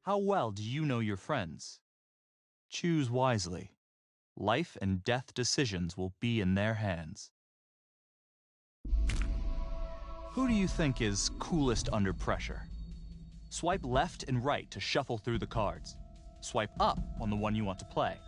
How well do you know your friends? Choose wisely. Life and death decisions will be in their hands. Who do you think is coolest under pressure? Swipe left and right to shuffle through the cards. Swipe up on the one you want to play.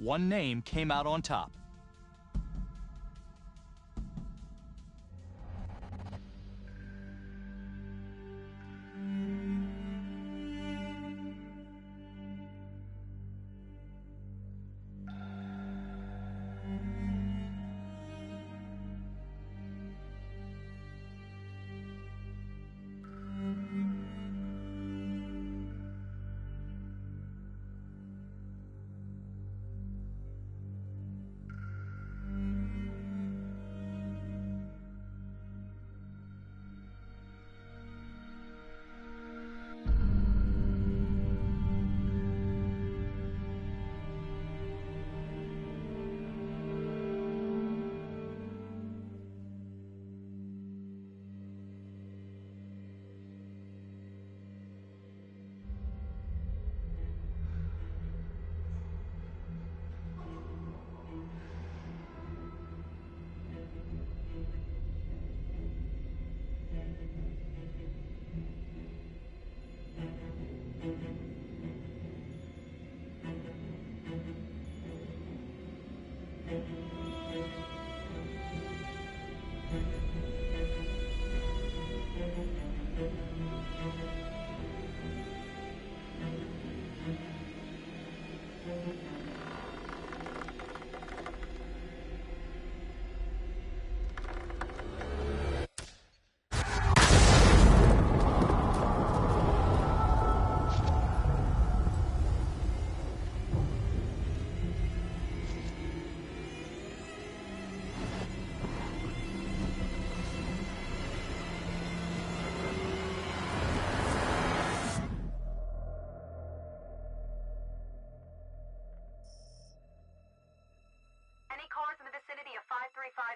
One name came out on top.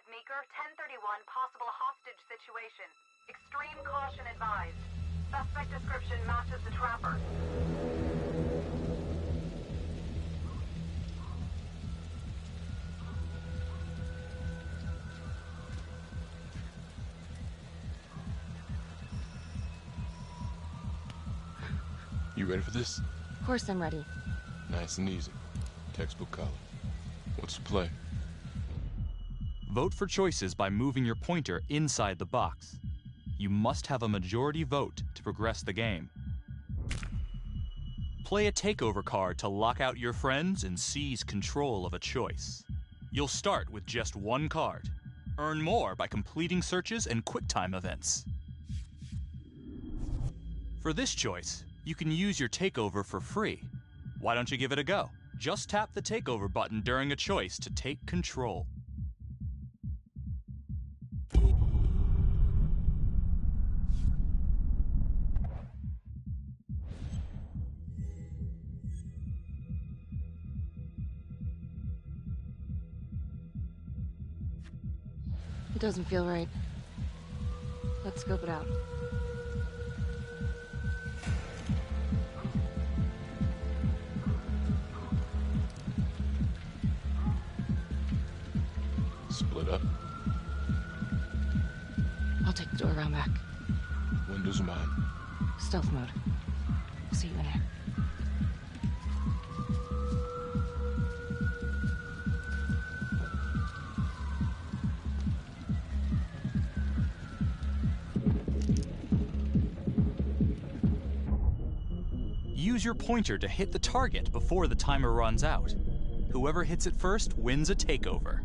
Meeker, 1031, possible hostage situation. Extreme caution advised. Suspect description matches the trapper. You ready for this? Of course I'm ready. Nice and easy. Textbook color. What's the play? Vote for choices by moving your pointer inside the box. You must have a majority vote to progress the game. Play a takeover card to lock out your friends and seize control of a choice. You'll start with just one card. Earn more by completing searches and QuickTime events. For this choice, you can use your takeover for free. Why don't you give it a go? Just tap the takeover button during a choice to take control. It doesn't feel right. Let's scope it out. Split up. I'll take the door around back. Windows mine. Stealth mode. I'll see you in there. Use your pointer to hit the target before the timer runs out. Whoever hits it first wins a takeover.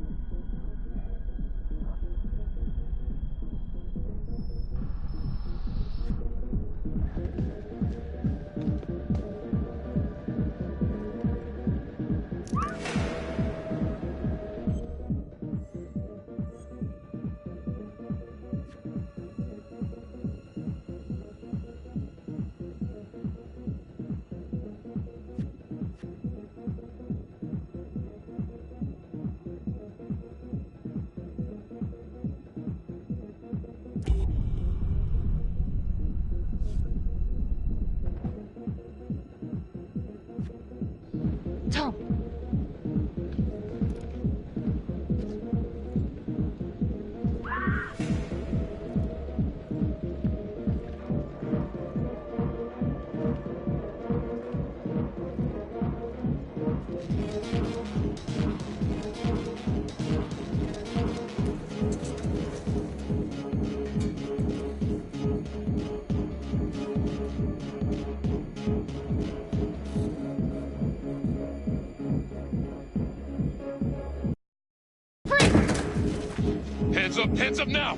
Hands up now!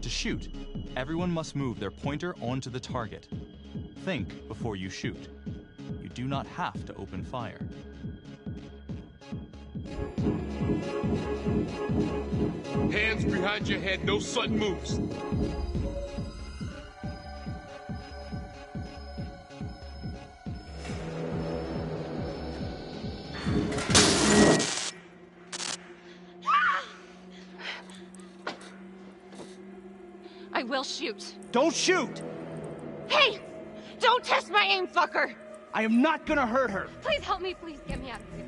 To shoot, everyone must move their pointer onto the target. Think before you shoot. You do not have to open fire. Hands behind your head, no sudden moves. I will shoot. Don't shoot! Hey! Don't test my aim, fucker! I am not gonna hurt her. Please help me, please get me out of here.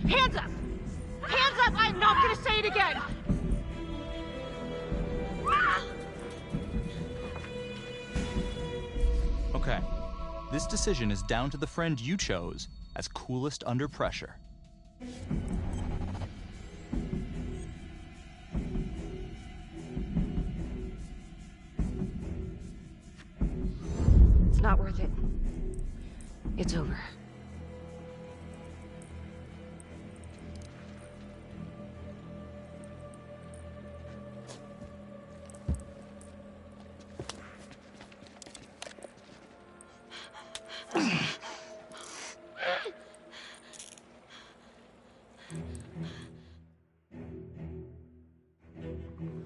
Hands up! Hands up! I'm not gonna say it again! Okay, this decision is down to the friend you chose as coolest under pressure. It's not worth it. It's over.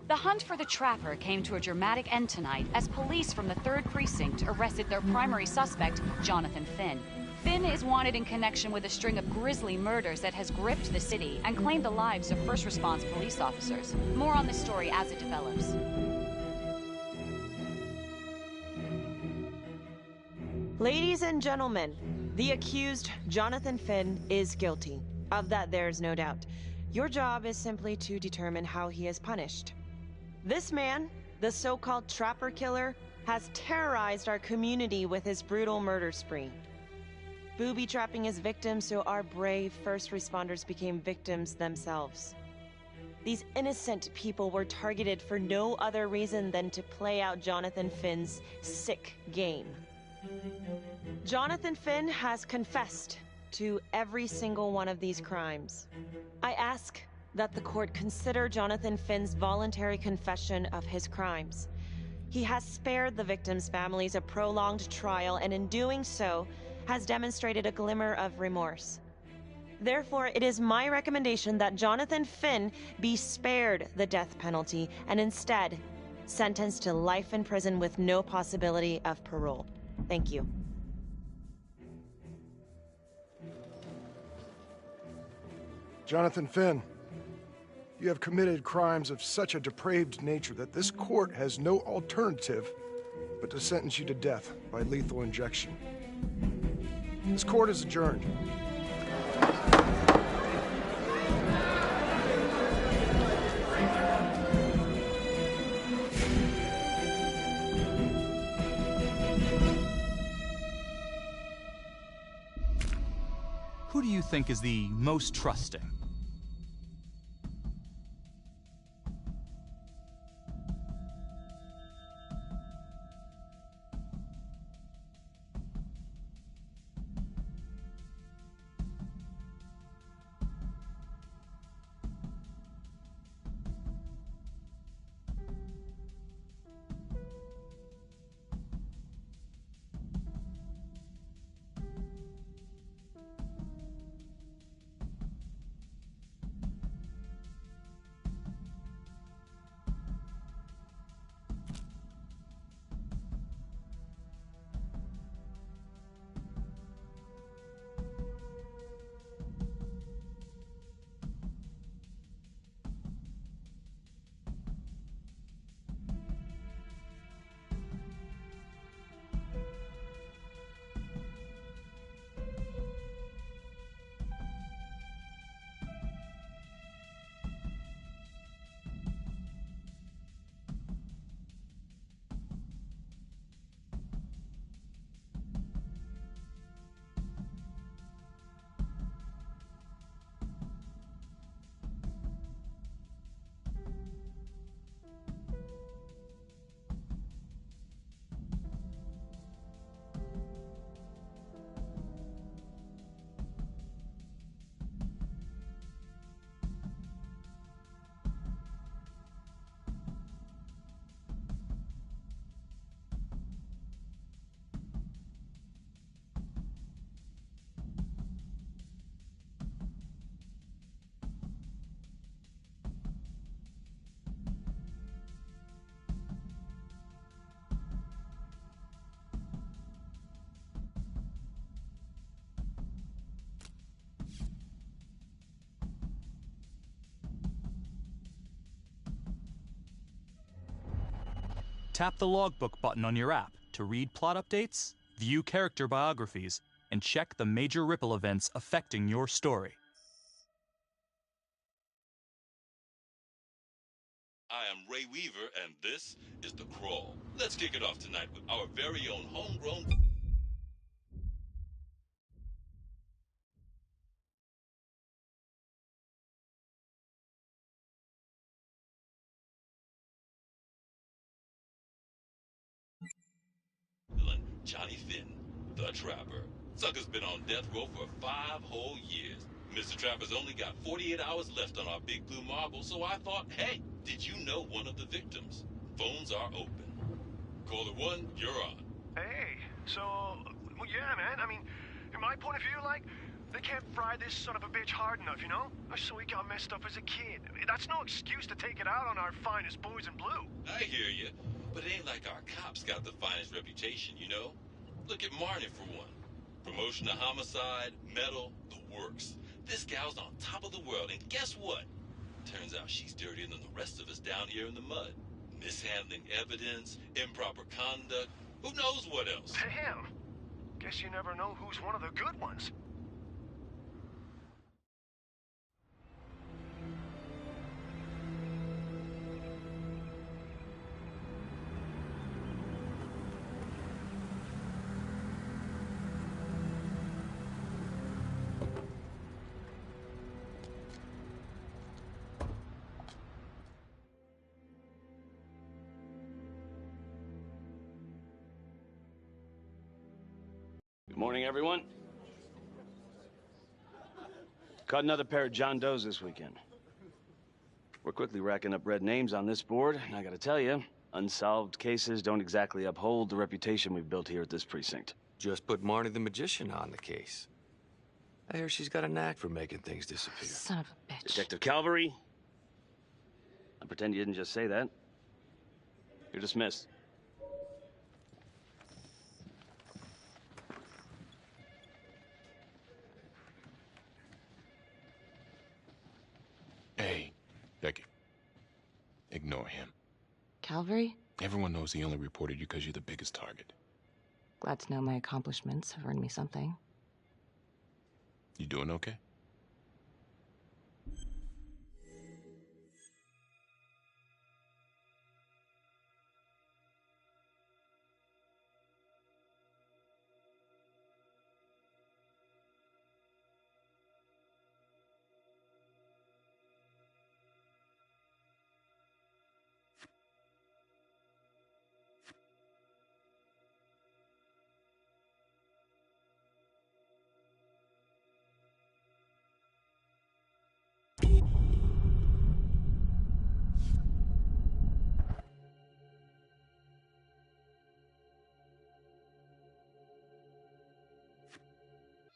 The hunt for the Trapper came to a dramatic end tonight as police from the 3rd Precinct arrested their primary suspect, Jonathan Finn. Finn is wanted in connection with a string of grisly murders that has gripped the city and claimed the lives of first response police officers. More on this story as it develops. Ladies and gentlemen, the accused, Jonathan Finn, is guilty. Of that, there's no doubt. Your job is simply to determine how he is punished. This man, the so-called Trapper Killer, has terrorized our community with his brutal murder spree. Booby-trapping his victims so our brave first responders became victims themselves. These innocent people were targeted for no other reason than to play out Jonathan Finn's sick game. Jonathan Finn has confessed to every single one of these crimes. I ask that the court consider Jonathan Finn's voluntary confession of his crimes. He has spared the victims' families a prolonged trial, and in doing so, has demonstrated a glimmer of remorse. Therefore, it is my recommendation that Jonathan Finn be spared the death penalty and instead sentenced to life in prison with no possibility of parole. Thank you. Jonathan Finn, you have committed crimes of such a depraved nature that this court has no alternative but to sentence you to death by lethal injection. This court is adjourned. Who do you think is the most trusting? Tap the logbook button on your app to read plot updates, view character biographies, and check the major ripple events affecting your story. I am Ray Weaver, and this is The Crawl. Let's kick it off tonight with our very own homegrown... villain, Johnny Finn, the Trapper. Sucker's been on death row for 5 whole years. Mr. Trapper's only got 48 hours left on our big blue marble, so I thought, hey, did you know one of the victims? Phones are open. Caller 1, you're on. Hey, so, well, yeah, man, I mean, in my point of view, like, they can't fry this son of a bitch hard enough, you know? So he got messed up as a kid. That's no excuse to take it out on our finest boys in blue. I hear you, but it ain't like our cops got the finest reputation, you know? Look at Marnie, for one. Promotion to homicide, medal, the works. This gal's on top of the world, and guess what? Turns out she's dirtier than the rest of us down here in the mud. Mishandling evidence, improper conduct, who knows what else? Damn. Guess you never know who's one of the good ones. Good morning, everyone. Caught another pair of John Does this weekend. We're quickly racking up red names on this board, and I gotta tell you, unsolved cases don't exactly uphold the reputation we've built here at this precinct. Just put Marnie the Magician on the case. I hear she's got a knack for making things disappear. Son of a bitch. Detective Calvary, I pretend you didn't just say that. You're dismissed. Hey, Becky. Ignore him. Calvary? Everyone knows he only reported you because you're the biggest target. Glad to know my accomplishments have earned me something. You doing okay?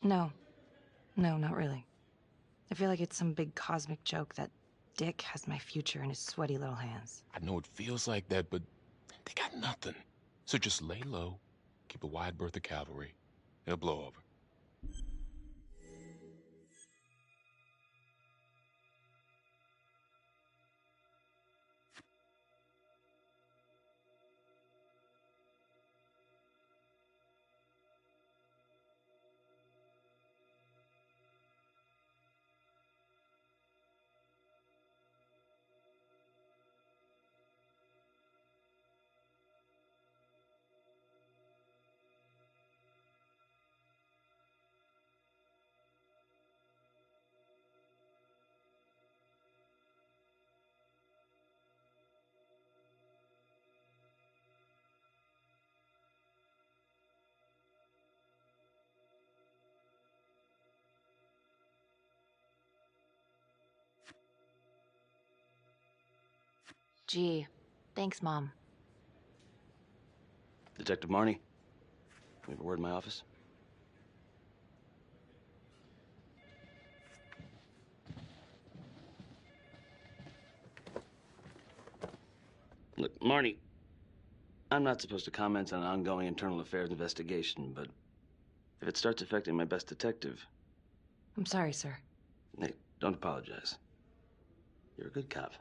No. No, not really. I feel like it's some big cosmic joke that Dick has my future in his sweaty little hands. I know it feels like that, but they got nothing. So just lay low, keep a wide berth of cavalry. It'll blow over. Gee, thanks, Mom. Detective Marnie, we have a word in my office. Look, Marnie, I'm not supposed to comment on an ongoing internal affairs investigation, but if it starts affecting my best detective... I'm sorry, sir. Hey, don't apologize. You're a good cop.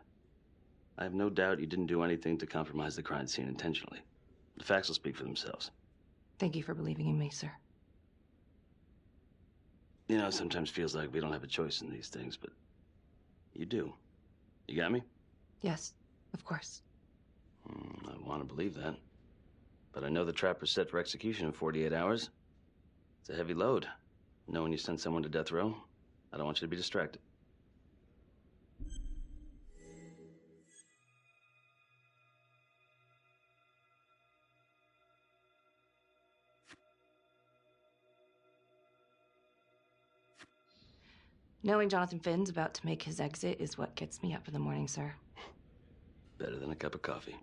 I have no doubt you didn't do anything to compromise the crime scene intentionally. The facts will speak for themselves. Thank you for believing in me, sir. You know, it sometimes feels like we don't have a choice in these things, but you do. You got me? Yes, of course. I want to believe that. But I know the trapper's set for execution in 48 hours. It's a heavy load. Knowing you send someone to death row, I don't want you to be distracted. Knowing Jonathan Finn's about to make his exit is what gets me up in the morning, sir. Better than a cup of coffee.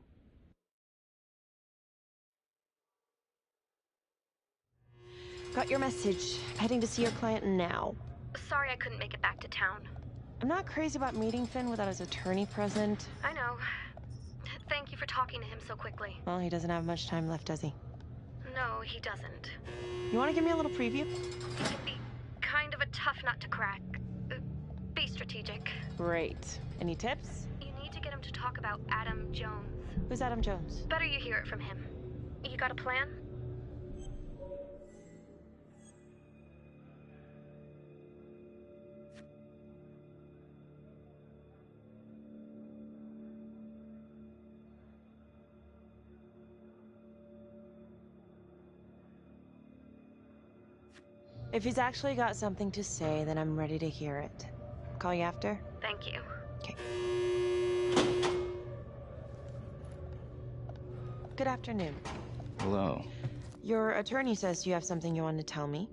Got your message. Heading to see your client now. Sorry I couldn't make it back to town. I'm not crazy about meeting Finn without his attorney present. I know. Thank you for talking to him so quickly. Well, he doesn't have much time left, does he? No, he doesn't. You want to give me a little preview? It can be kind of a tough nut to crack. Be strategic. Great. Any tips? You need to get him to talk about Adam Jones. Who's Adam Jones? Better you hear it from him. You got a plan? If he's actually got something to say, then I'm ready to hear it. Call you after? Thank you. Okay. Good afternoon. Hello. Your attorney says you have something you want to tell me.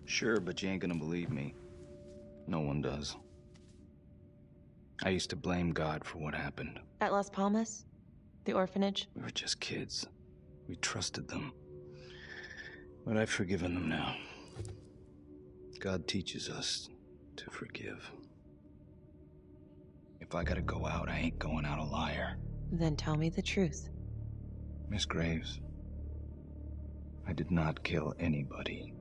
Sure, but you ain't gonna believe me. No one does. I used to blame God for what happened. At Las Palmas? The orphanage? We were just kids. We trusted them. But I've forgiven them now. God teaches us to forgive. If I gotta go out, I ain't going out a liar. Then tell me the truth. Miss Graves, I did not kill anybody.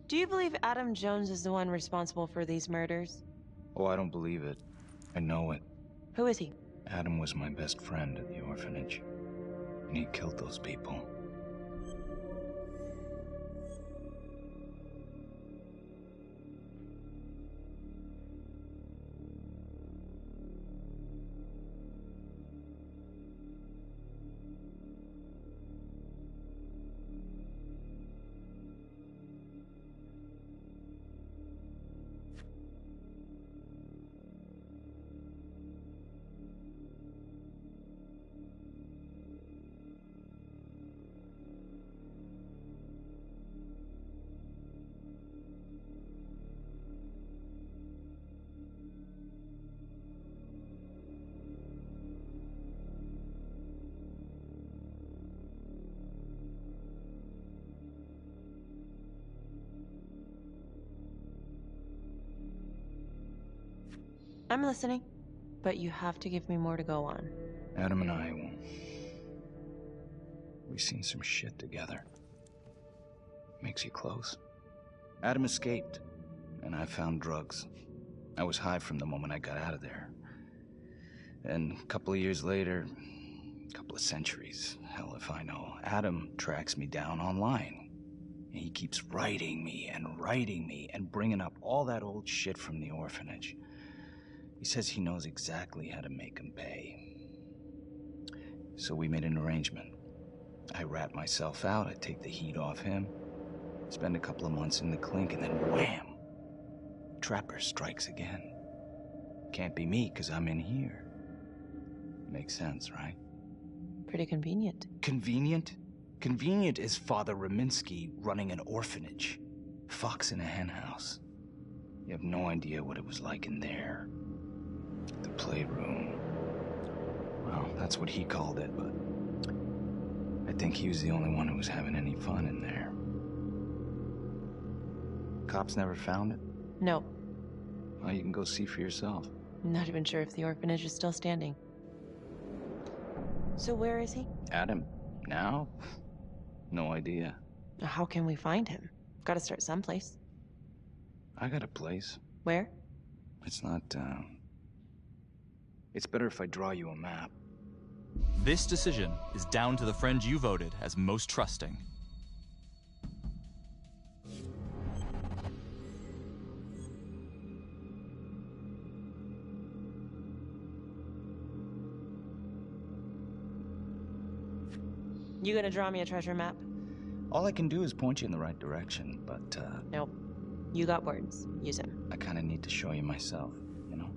Do you believe Adam Jones is the one responsible for these murders? Oh, I don't believe it. I know it. Who is he? Adam was my best friend at the orphanage. And he killed those people. I'm listening, but you have to give me more to go on. Adam and I, we've seen some shit together. Makes you close. Adam escaped, and I found drugs. I was high from the moment I got out of there. And a couple of years later, a couple of centuries, hell if I know, Adam tracks me down online. And he keeps writing me and bringing up all that old shit from the orphanage. He says he knows exactly how to make him pay. So we made an arrangement. I rat myself out, I take the heat off him, spend a couple of months in the clink, and then wham! Trapper strikes again. Can't be me, 'cause I'm in here. Makes sense, right? Pretty convenient. Convenient? Convenient is Father Raminsky running an orphanage. Fox in a henhouse. You have no idea what it was like in there. The playroom. Well, that's what he called it, but I think he was the only one who was having any fun in there. Cops never found it? No. Well, you can go see for yourself. I'm not even sure if the orphanage is still standing. So where is he? Adam? Now? No idea. How can we find him? Gotta start someplace. I got a place. Where? It's not, It's better if I draw you a map. This decision is down to the friend you voted as most trusting. You gonna draw me a treasure map? All I can do is point you in the right direction, but, Nope. You got words. Use them. I kinda need to show you myself, you know?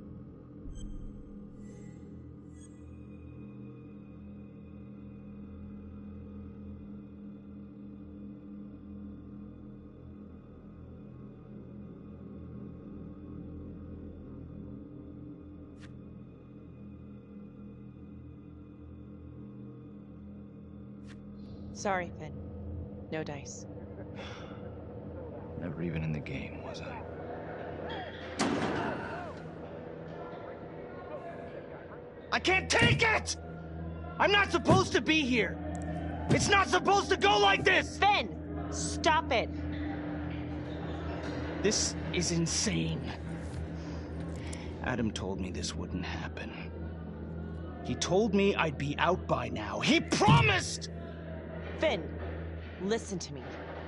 Sorry, Finn. No dice. Never even in the game, was I? I can't take it! I'm not supposed to be here! It's not supposed to go like this! Finn! Stop it! This is insane. Adam told me this wouldn't happen. He told me I'd be out by now. He promised! Finn, listen to me.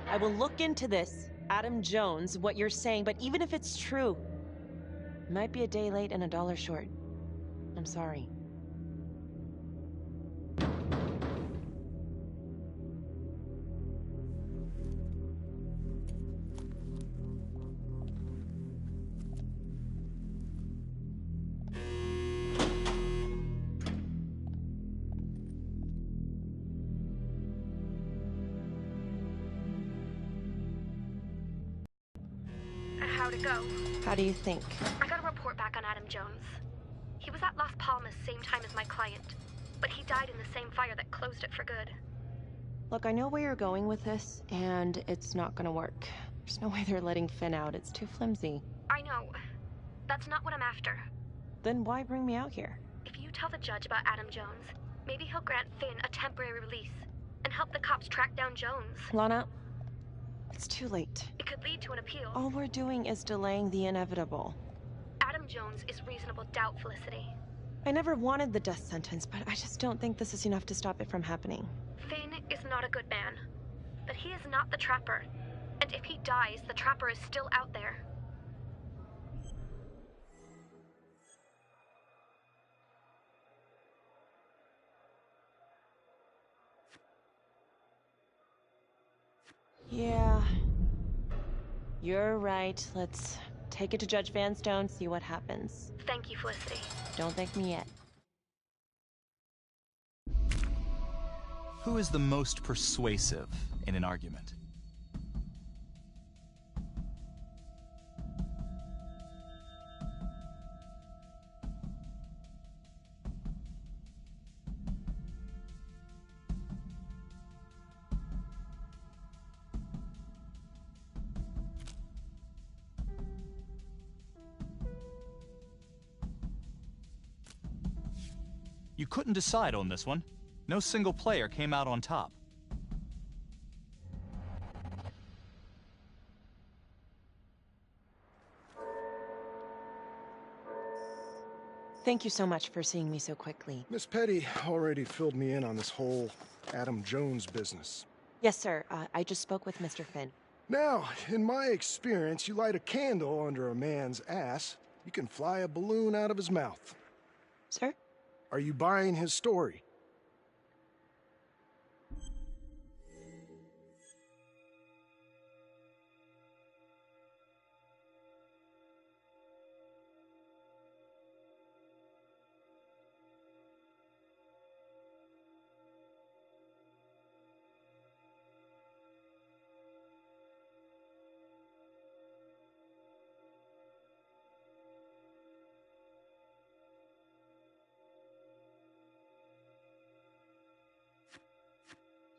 I will look into this, Adam Jones, what you're saying, but even if it's true, it might be a day late and $1 short. I'm sorry. How'd it go? How do you think? I got a report back on Adam Jones. He was at Las Palmas same time as my client, but he died in the same fire that closed it for good. Look, I know where you're going with this, and it's not gonna work. There's no way they're letting Finn out. It's too flimsy. I know. That's not what I'm after. Then why bring me out here? If you tell the judge about Adam Jones, maybe he'll grant Finn a temporary release and help the cops track down Jones. Lana, it's too late. It could lead to an appeal. All we're doing is delaying the inevitable. Adam Jones is reasonable doubt, Felicity. I never wanted the death sentence, but I just don't think this is enough to stop it from happening. Finn is not a good man, but he is not the Trapper. And if he dies, the Trapper is still out there. Yeah. You're right. Let's take it to Judge Vanstone, see what happens. Thank you, Felicity. Don't thank me yet. Who is the most persuasive in an argument? You couldn't decide on this one. No single player came out on top. Thank you so much for seeing me so quickly. Miss Petty already filled me in on this whole Adam Jones business. Yes, sir. I just spoke with Mr. Finn. Now, in my experience, you light a candle under a man's ass, you can fly a balloon out of his mouth. Sir? Are you buying his story?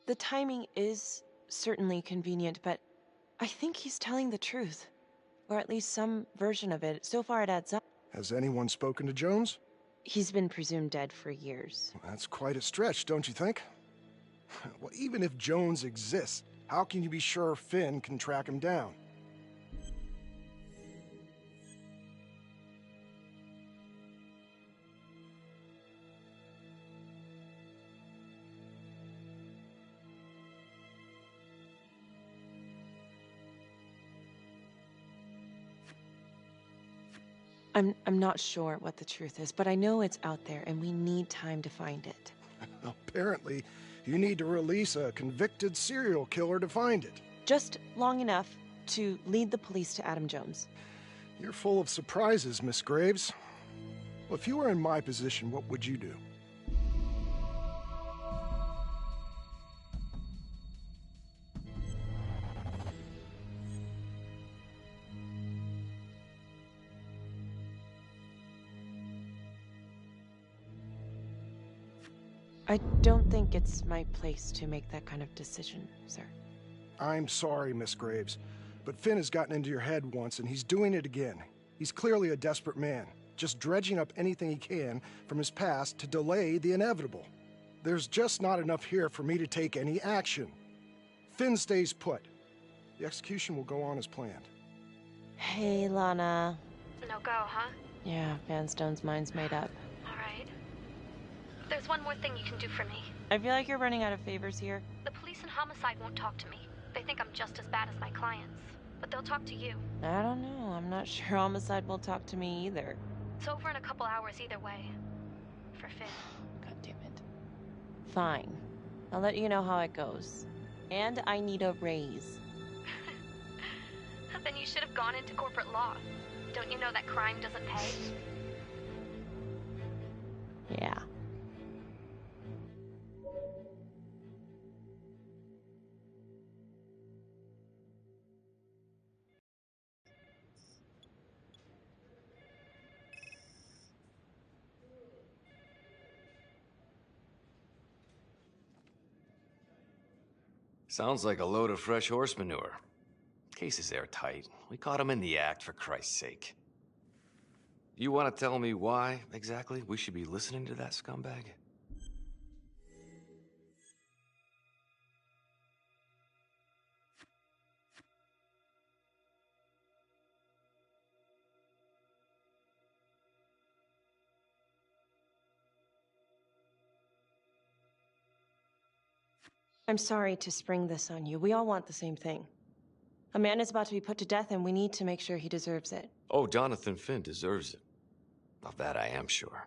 The timing is certainly convenient, but I think he's telling the truth. Or at least some version of it. So far it adds up. Has anyone spoken to Jones? He's been presumed dead for years. That's quite a stretch, don't you think? Well, even if Jones exists, how can you be sure Finn can track him down? I'm not sure what the truth is, but I know it's out there and we need time to find it. Apparently, you need to release a convicted serial killer to find it. Just long enough to lead the police to Adam Jones. You're full of surprises, Miss Graves. Well, if you were in my position, what would you do? I don't think it's my place to make that kind of decision, sir. I'm sorry, Miss Graves, but Finn has gotten into your head once, and he's doing it again. He's clearly a desperate man, just dredging up anything he can from his past to delay the inevitable. There's just not enough here for me to take any action. Finn stays put. The execution will go on as planned. Hey, Lana. No go, huh? Yeah, Vanstone's mind's made up. Alright. There's one more thing you can do for me. I feel like you're running out of favors here. The police and homicide won't talk to me. They think I'm just as bad as my clients. But they'll talk to you. I don't know. I'm not sure homicide will talk to me either. It's over in a couple hours either way. For Finn. God damn it. Fine. I'll let you know how it goes. And I need a raise. Then you should have gone into corporate law. Don't you know that crime doesn't pay? Yeah. Sounds like a load of fresh horse manure. Case is airtight. We caught him in the act, for Christ's sake. You want to tell me why, exactly, we should be listening to that scumbag? I'm sorry to spring this on you. We all want the same thing. A man is about to be put to death, and we need to make sure he deserves it. Oh, Jonathan Finn deserves it. Of that I am sure.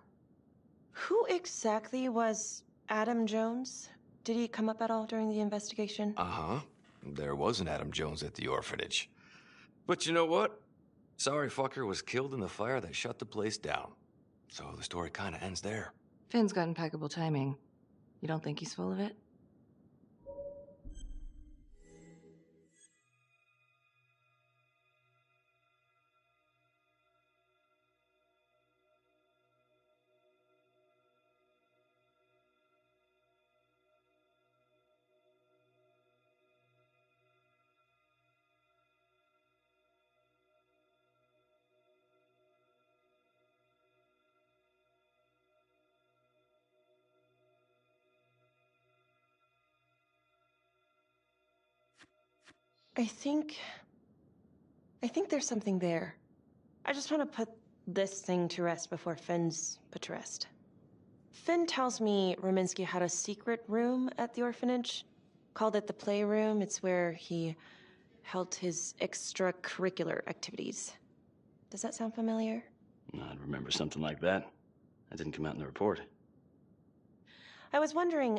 Who exactly was Adam Jones? Did he come up at all during the investigation? Uh-huh. There was an Adam Jones at the orphanage. But you know what? Sorry fucker was killed in the fire that shut the place down. So the story kind of ends there. Finn's got impeccable timing. You don't think he's full of it? I think there's something there. I just want to put this thing to rest before Finn's put to rest. Finn tells me Rominsky had a secret room at the orphanage. Called it the playroom. It's where he held his extracurricular activities. Does that sound familiar? I'd remember something like that. That didn't come out in the report. I was wondering,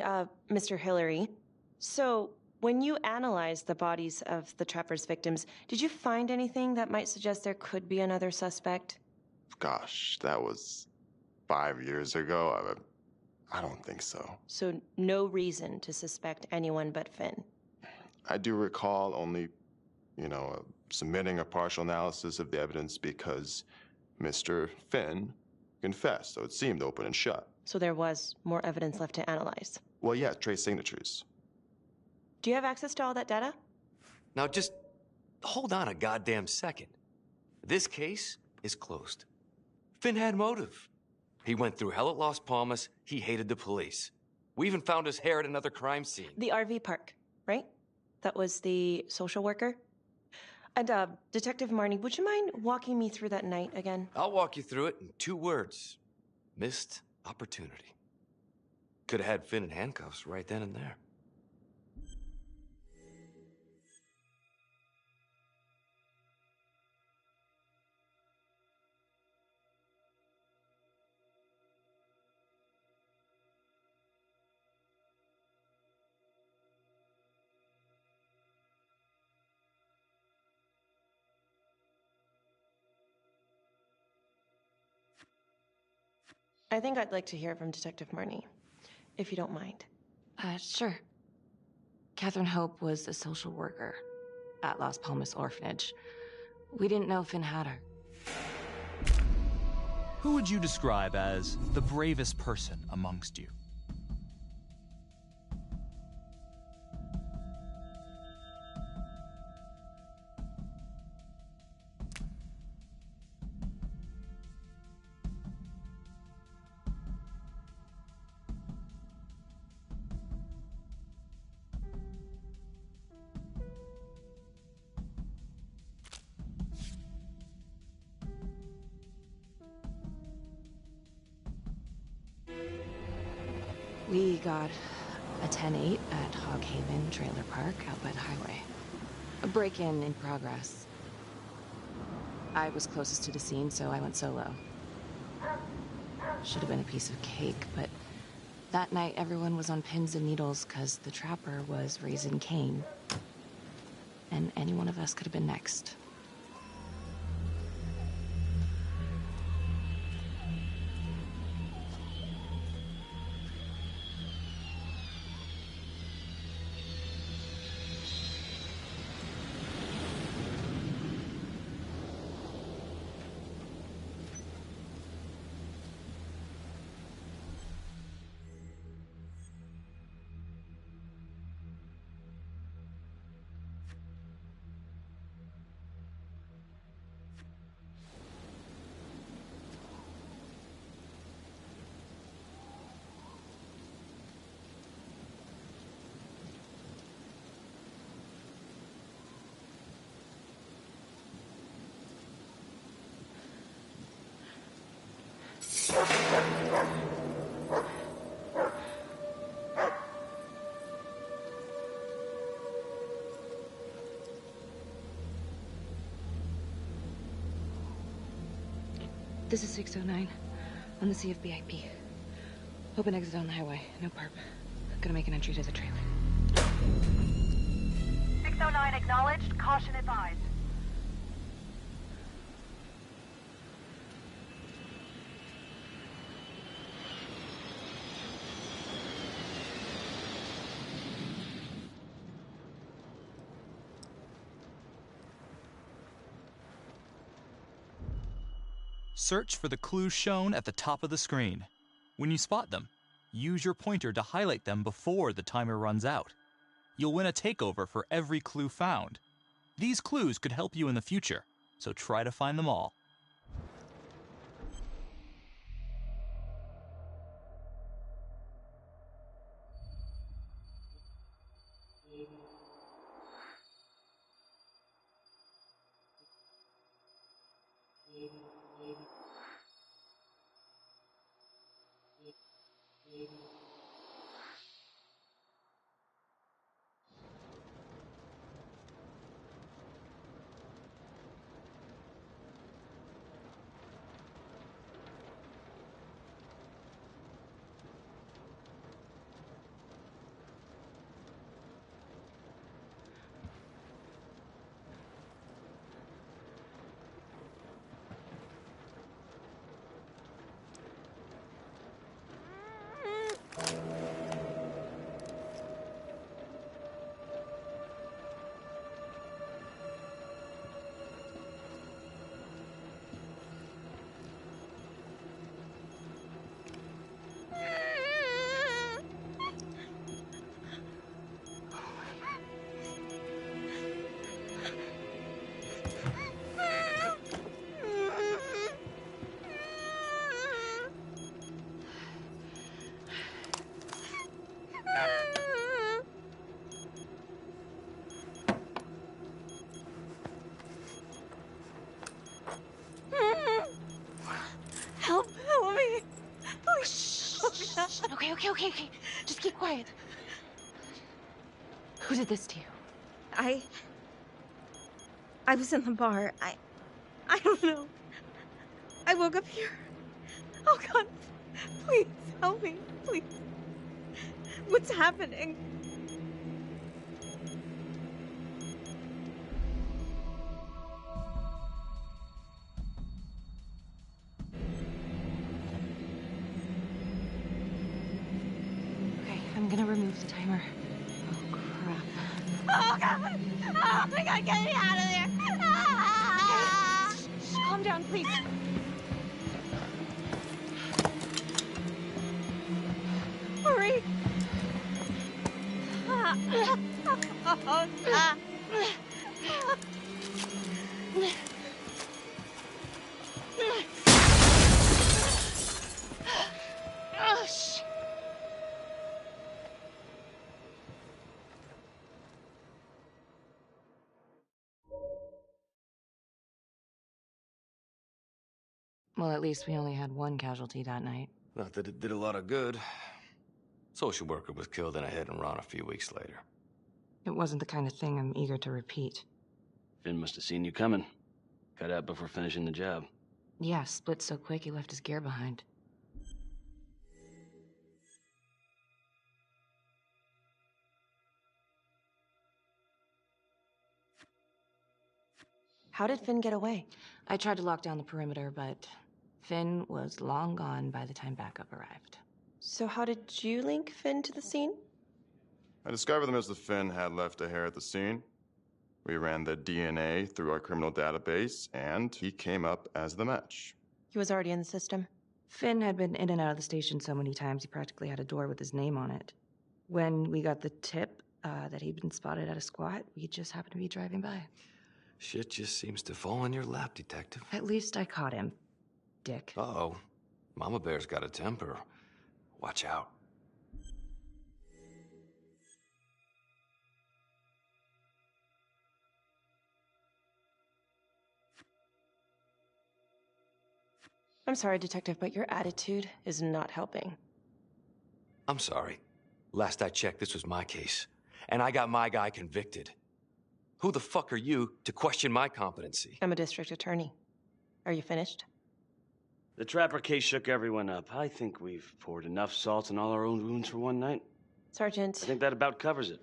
Mr. Hillary, so when you analyzed the bodies of the Trapper's victims, did you find anything that might suggest there could be another suspect? Gosh, that was 5 years ago. I don't think so. So no reason to suspect anyone but Finn? I do recall only, submitting a partial analysis of the evidence because Mr. Finn confessed, so it seemed open and shut. So there was more evidence left to analyze? Well, yeah, trace signatures. Do you have access to all that data? Now just hold on a goddamn second. This case is closed. Finn had motive. He went through hell at Las Palmas. He hated the police. We even found his hair at another crime scene. The RV park, right? That was the social worker? And, Detective Marnie, would you mind walking me through that night again? I'll walk you through it in 2 words. Missed opportunity. Could have had Finn in handcuffs right then and there. I think I'd like to hear from Detective Marnie, if you don't mind. Sure. Catherine Hope was a social worker at Las Palmas Orphanage. We didn't know Finn had her. Who would you describe as the bravest person amongst you? We got a 10-8 at Hog Haven Trailer Park out by the highway. A break-in in progress. I was closest to the scene, so I went solo. Should have been a piece of cake, but that night everyone was on pins and needles because the trapper was raising Cain. And any one of us could have been next. This is 609 on the CFBIP. Open exit on the highway. No perp. Gonna make an entry to the trailer. 609 acknowledged. Caution advised. Search for the clues shown at the top of the screen. When you spot them, use your pointer to highlight them before the timer runs out. You'll win a takeover for every clue found. These clues could help you in the future, so try to find them all. Okay. Just keep quiet. Who did this to you? I was in the bar. I don't know. I woke up here. Oh, God. Please, help me. Please. What's happening? Okay, I'm gonna remove the timer. Oh, crap. Oh, God! Oh, my God, get me out of there! Ah! Shh, calm down, please. Hurry! Oh, stop! Oh, shit. Well, at least we only had one casualty that night. Not that it did a lot of good. Social worker was killed in a hit and run a few weeks later. It wasn't the kind of thing I'm eager to repeat. Finn must have seen you coming. Cut out before finishing the job. Yeah, split so quick he left his gear behind. How did Finn get away? I tried to lock down the perimeter, but Finn was long gone by the time backup arrived. So how did you link Finn to the scene? I discovered that Mr. Finn had left a hair at the scene. We ran the DNA through our criminal database, and he came up as the match. He was already in the system. Finn had been in and out of the station so many times he practically had a door with his name on it. When we got the tip that he'd been spotted at a squat, we just happened to be driving by. Shit just seems to fall in your lap, Detective. At least I caught him, dick. Uh-oh. Mama Bear's got a temper. Watch out. I'm sorry, Detective, but your attitude is not helping. I'm sorry. Last I checked, this was my case. And I got my guy convicted. Who the fuck are you to question my competency? I'm a district attorney. Are you finished? The Trapper case shook everyone up. I think we've poured enough salt in all our own wounds for one night. Sergeant. I think that about covers it.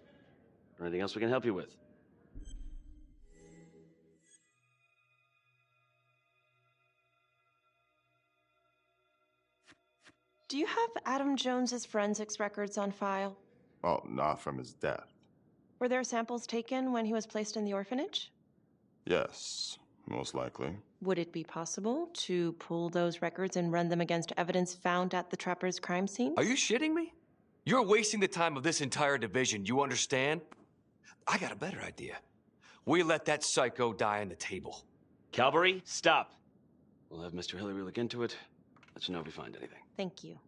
Or anything else we can help you with? Do you have Adam Jones's forensics records on file? Well, not from his death. Were there samples taken when he was placed in the orphanage? Yes, most likely. Would it be possible to pull those records and run them against evidence found at the Trapper's crime scene? Are you shitting me? You're wasting the time of this entire division, you understand? I got a better idea. We let that psycho die on the table. Calvary, stop. We'll have Mr. Hillary look into it. Let you know if we find anything. Thank you.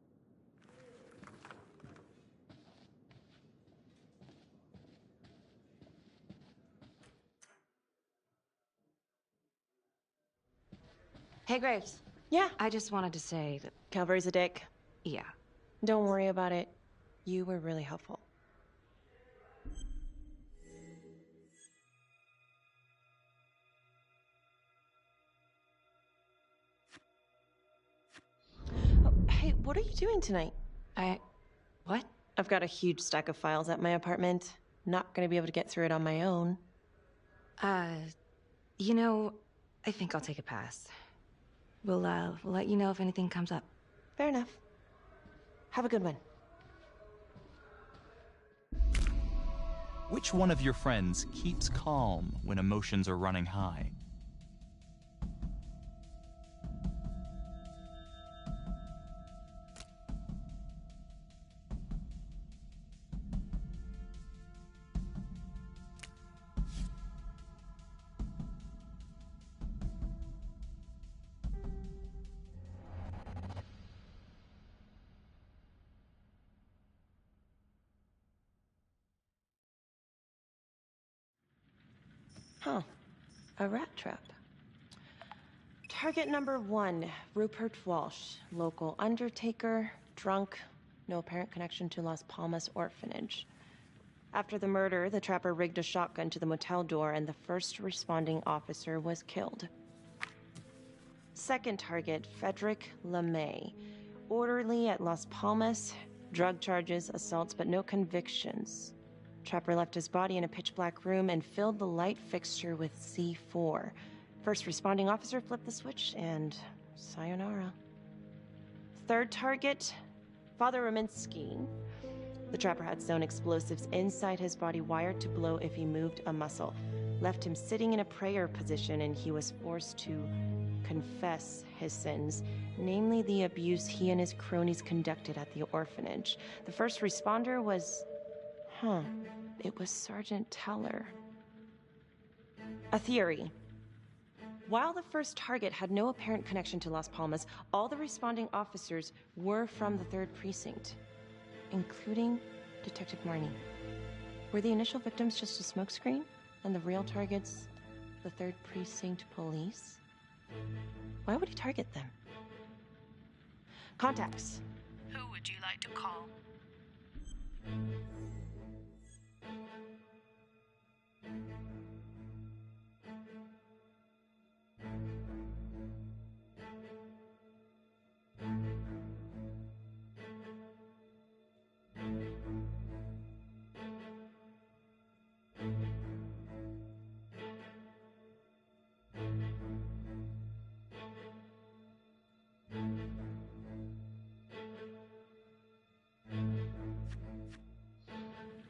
Hey, Graves. Yeah? I just wanted to say that... Calvary's a dick. Yeah. Don't worry about it. You were really helpful. Oh, hey, what are you doing tonight? What? I've got a huge stack of files at my apartment. Not gonna be able to get through it on my own. You know, I think I'll take a pass. We'll let you know if anything comes up. Fair enough. Have a good one. Which one of your friends keeps calm when emotions are running high? Huh. A rat trap. Target number 1, Rupert Walsh. Local undertaker, drunk, No apparent connection to Las Palmas orphanage. After the murder, the trapper rigged a shotgun to the motel door and the first responding officer was killed. Second target, Frederick LeMay. Orderly at Las Palmas, drug charges, assaults, but no convictions. Trapper left his body in a pitch-black room and filled the light fixture with C4. First responding officer flipped the switch and sayonara. Third target, Father Rominsky. The trapper had sewn explosives inside his body wired to blow if he moved a muscle. Left him sitting in a prayer position and he was forced to confess his sins, namely the abuse he and his cronies conducted at the orphanage. The first responder was... it was Sergeant Teller. A theory. While the first target had no apparent connection to Las Palmas, all the responding officers were from the 3rd Precinct, including Detective Marnie. Were the initial victims just a smokescreen, and the real targets the 3rd Precinct police? Why would he target them? Contacts. Who would you like to call?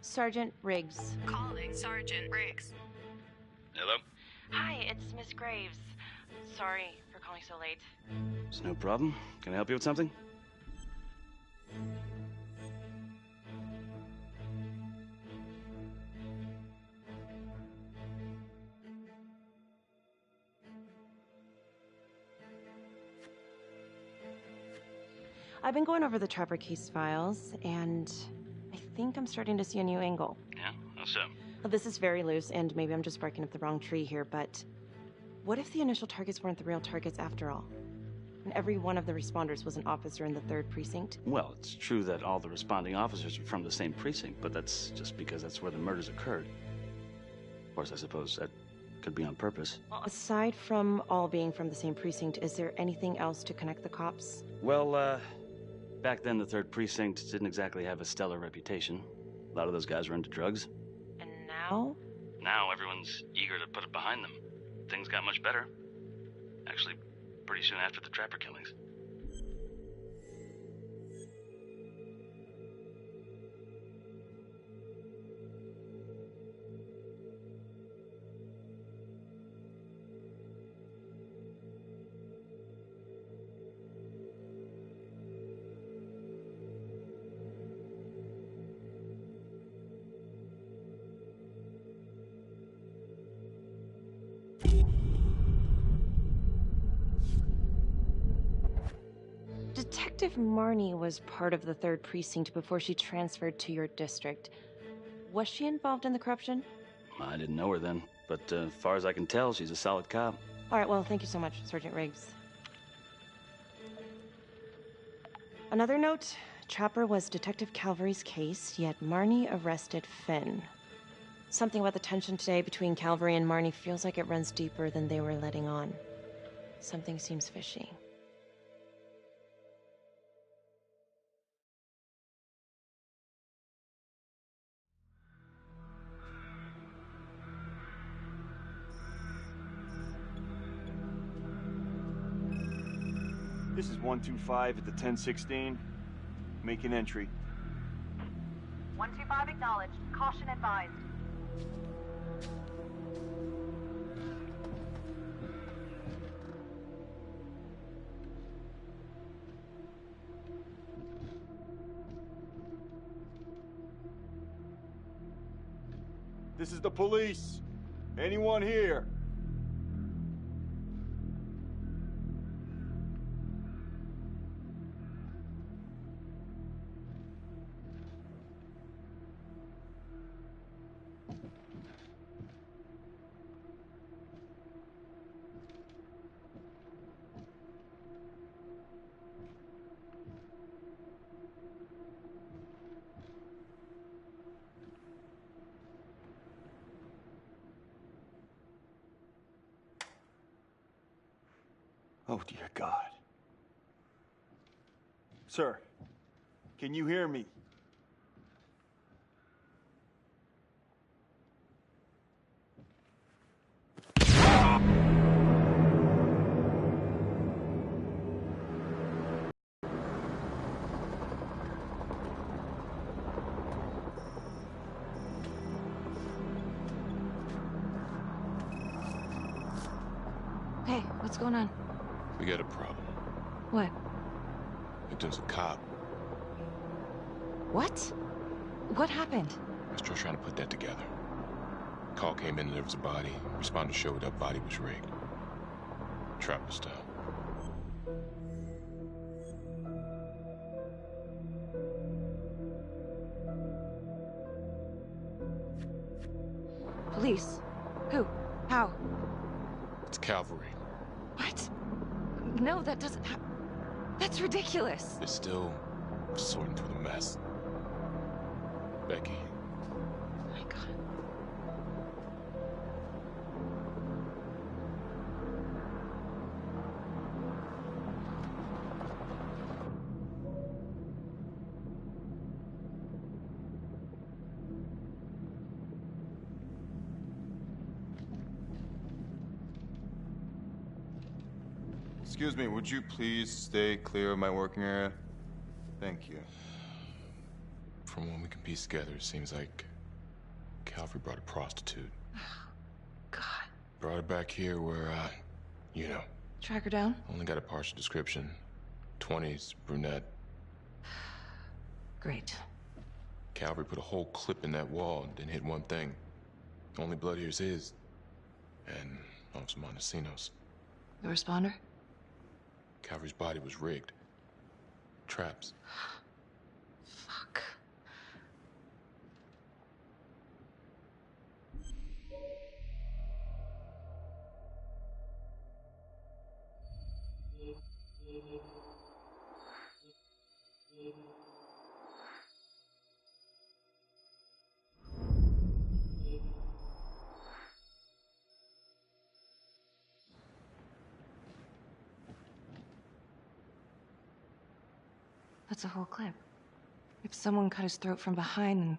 Sergeant Riggs. Calling Sergeant Riggs. Hello? Hi, it's Miss Graves. Sorry for calling so late. It's no problem. Can I help you with something? I've been going over the Trapper case files, and I think I'm starting to see a new angle. Yeah? How so? Well, this is very loose, and maybe I'm just barking up the wrong tree here, but what if the initial targets weren't the real targets after all? And every one of the responders was an officer in the 3rd Precinct? Well, it's true that all the responding officers are from the same precinct, but that's just because that's where the murders occurred. Of course, I suppose that could be on purpose. Well, aside from all being from the same precinct, is there anything else to connect the cops? Well, back then the 3rd Precinct didn't exactly have a stellar reputation. A lot of those guys were into drugs. And now? Now everyone's eager to put it behind them. Things got much better. Actually, pretty soon after the Trapper killings. Detective Marnie was part of the 3rd Precinct before she transferred to your district. Was she involved in the corruption? I didn't know her then, but as far as I can tell, she's a solid cop. All right, well, thank you so much, Sergeant Riggs. Another note, Trapper was Detective Calvary's case, yet Marnie arrested Finn. Something about the tension today between Calvary and Marnie feels like it runs deeper than they were letting on. Something seems fishy. This is 125 at the 1016. Make an entry. 125 acknowledged. Caution advised. This is the police. Anyone here? Oh, dear God. Sir, can you hear me? Hey, what's going on? We got a problem. What? Victim's a cop. What? What happened? I was just trying to put that together. Call came in and there was a body. Responder showed up, body was rigged. Trapper style. Police? Who? How? It's cavalry. What? No, that doesn't That's ridiculous. They're still sorting through the mess. Becky. Oh my God. Excuse me, would you please stay clear of my working area? Thank you. From what we can piece together, it seems like Cavalry brought a prostitute. God. Brought her back here where, you know. Track her down? Only got a partial description. 20s, brunette. Great. Cavalry put a whole clip in that wall and didn't hit one thing. Only blood here's his. And Officer Montesinos. The responder? Cavalry's body was rigged. Traps. Fuck. That's a whole clip. If someone cut his throat from behind, then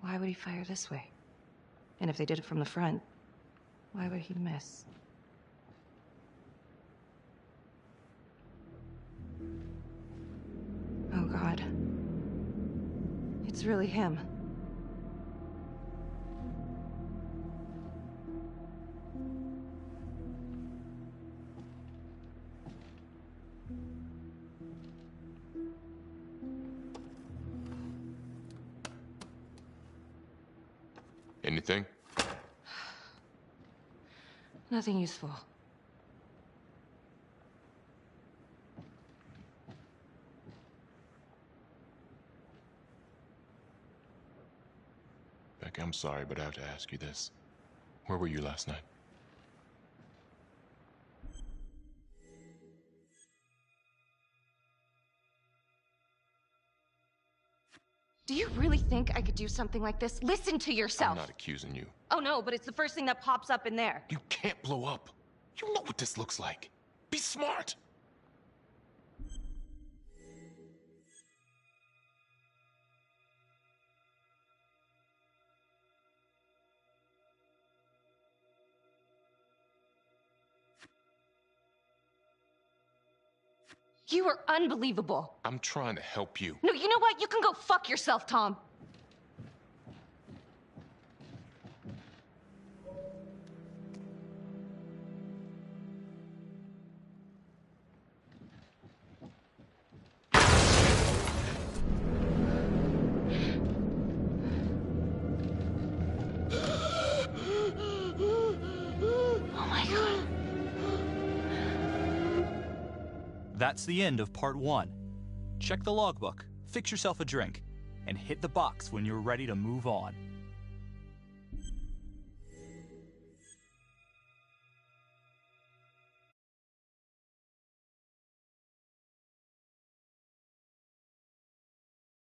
why would he fire this way? And if they did it from the front, why would he miss? Oh, God. It's really him. Anything? Nothing useful. Beck, I'm sorry, but I have to ask you this. Where were you last night? Do you really think I could do something like this? Listen to yourself. I'm not accusing you. Oh no, but it's the first thing that pops up in there. You can't blow up. You know what this looks like. Be smart. You are unbelievable. I'm trying to help you. No, you know what? You can go fuck yourself, Tom. Oh my God. That's the end of part 1. Check the logbook, fix yourself a drink, and hit the box when you're ready to move on.